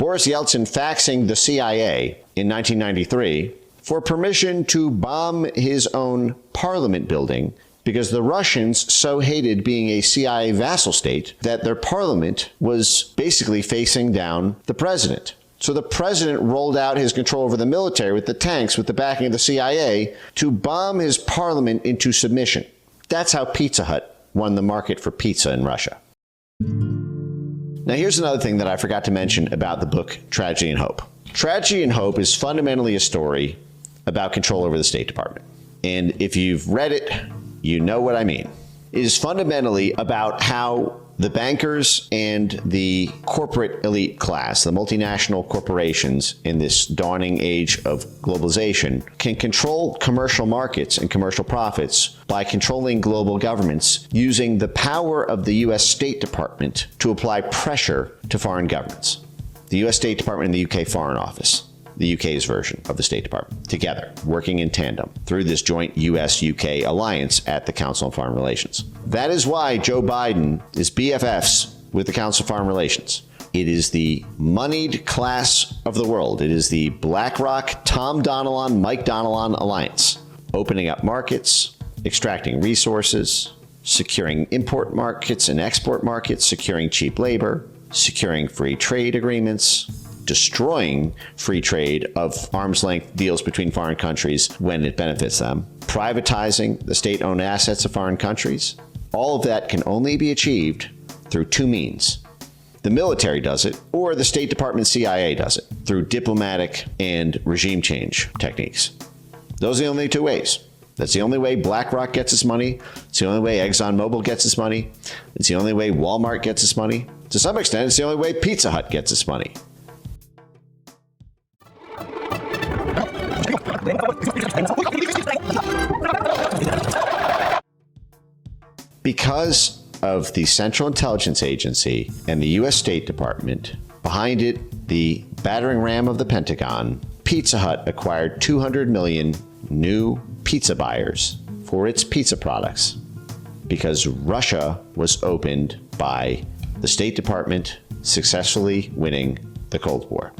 Boris Yeltsin faxing the CIA in 1993 for permission to bomb his own parliament building because the Russians so hated being a CIA vassal state that their parliament was basically facing down the president. So the president rolled out his control over the military with the tanks, with the backing of the CIA, to bomb his parliament into submission. That's how Pizza Hut won the market for pizza in Russia. Now, here's another thing that I forgot to mention about the book Tragedy and Hope. Tragedy and Hope is fundamentally a story about control over the State Department. And if you've read it, you know what I mean. It is fundamentally about how the bankers and the corporate elite class, the multinational corporations in this dawning age of globalization, can control commercial markets and commercial profits by controlling global governments using the power of the U.S. State Department to apply pressure to foreign governments. The U.S. State Department and the UK Foreign Office, the UK's version of the State Department, together, working in tandem through this joint US-UK alliance at the Council on Foreign Relations. That is why Joe Biden is BFFs with the Council on Foreign Relations. It is the moneyed class of the world. It is the BlackRock, Tom Donilon, Mike Donilon alliance, opening up markets, extracting resources, securing import markets and export markets, securing cheap labor, securing free trade agreements, destroying free trade of arm's length deals between foreign countries when it benefits them, privatizing the state-owned assets of foreign countries. All of that can only be achieved through two means. The military does it, or the State Department CIA does it, through diplomatic and regime change techniques. Those are the only two ways. That's the only way BlackRock gets its money. It's the only way ExxonMobil gets its money. It's the only way Walmart gets its money. To some extent, it's the only way Pizza Hut gets its money. Because of the Central Intelligence Agency and the U.S. State Department, behind it the battering ram of the Pentagon, Pizza Hut acquired 200 million new pizza buyers for its pizza products because Russia was opened by the State Department successfully winning the Cold War.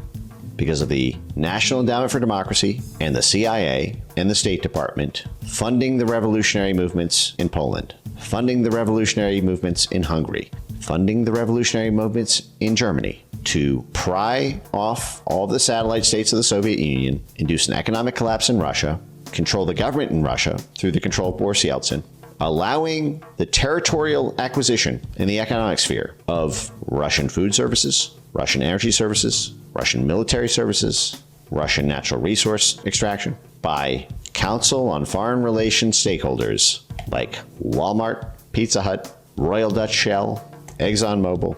Because of the National Endowment for Democracy and the CIA and the State Department funding the revolutionary movements in Poland, funding the revolutionary movements in Hungary, funding the revolutionary movements in Germany to pry off all of the satellite states of the Soviet Union, induce an economic collapse in Russia, control the government in Russia through the control of Boris Yeltsin, allowing the territorial acquisition in the economic sphere of Russian food services, Russian energy services, Russian military services, Russian natural resource extraction by Council on Foreign Relations stakeholders like Walmart, Pizza Hut, Royal Dutch Shell, ExxonMobil.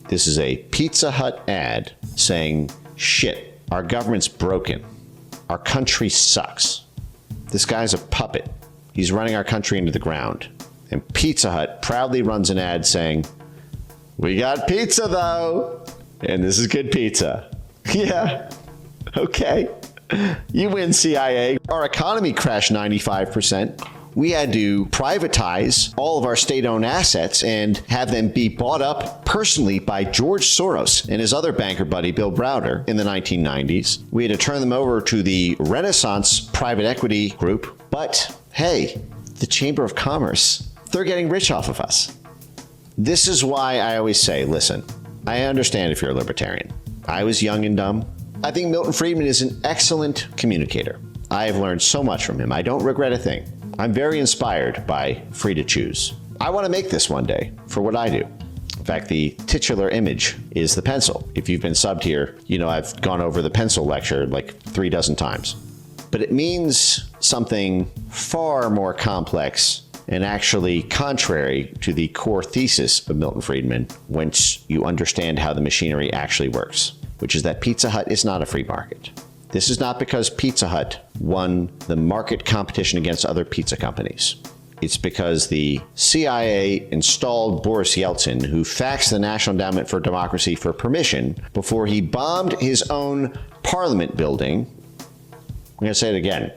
This is a Pizza Hut ad saying, shit, our government's broken. Our country sucks. This guy's a puppet. He's running our country into the ground. And Pizza Hut proudly runs an ad saying, we got pizza though. And this is good pizza. Yeah, okay. You win, CIA. Our economy crashed 95%. We had to privatize all of our state-owned assets and have them be bought up personally by George Soros and his other banker buddy, Bill Browder, in the 1990s. We had to turn them over to the Renaissance private equity group. But hey, the Chamber of Commerce, they're getting rich off of us. This is why I always say, listen, I understand if you're a libertarian. I was young and dumb. I think Milton Friedman is an excellent communicator. I have learned so much from him. I don't regret a thing. I'm very inspired by Free to Choose. I want to make this one day for what I do. In fact, the titular image is the pencil. If you've been subbed here, you know I've gone over the pencil lecture like 3 dozen times. But it means something far more complex and actually contrary to the core thesis of Milton Friedman once you understand how the machinery actually works, which is that Pizza Hut is not a free market. This is not because Pizza Hut won the market competition against other pizza companies. It's because the CIA installed Boris Yeltsin, who faxed the National Endowment for Democracy for permission before he bombed his own parliament building. I'm going to say it again.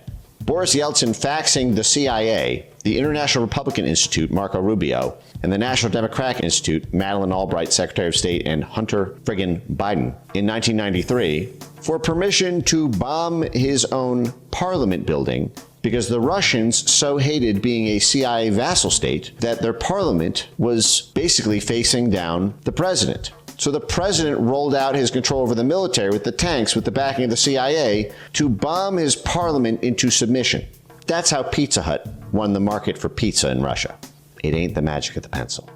Boris Yeltsin faxing the CIA the International Republican Institute, Marco Rubio, and the National Democratic Institute, Madeleine Albright, Secretary of State, and Hunter friggin' Biden, in 1993 for permission to bomb his own parliament building because the Russians so hated being a CIA vassal state that their parliament was basically facing down the president. So the president rolled out his control over the military with the tanks, with the backing of the CIA, to bomb his parliament into submission. That's how Pizza Hut won the market for pizza in Russia. It ain't the magic of the pencil.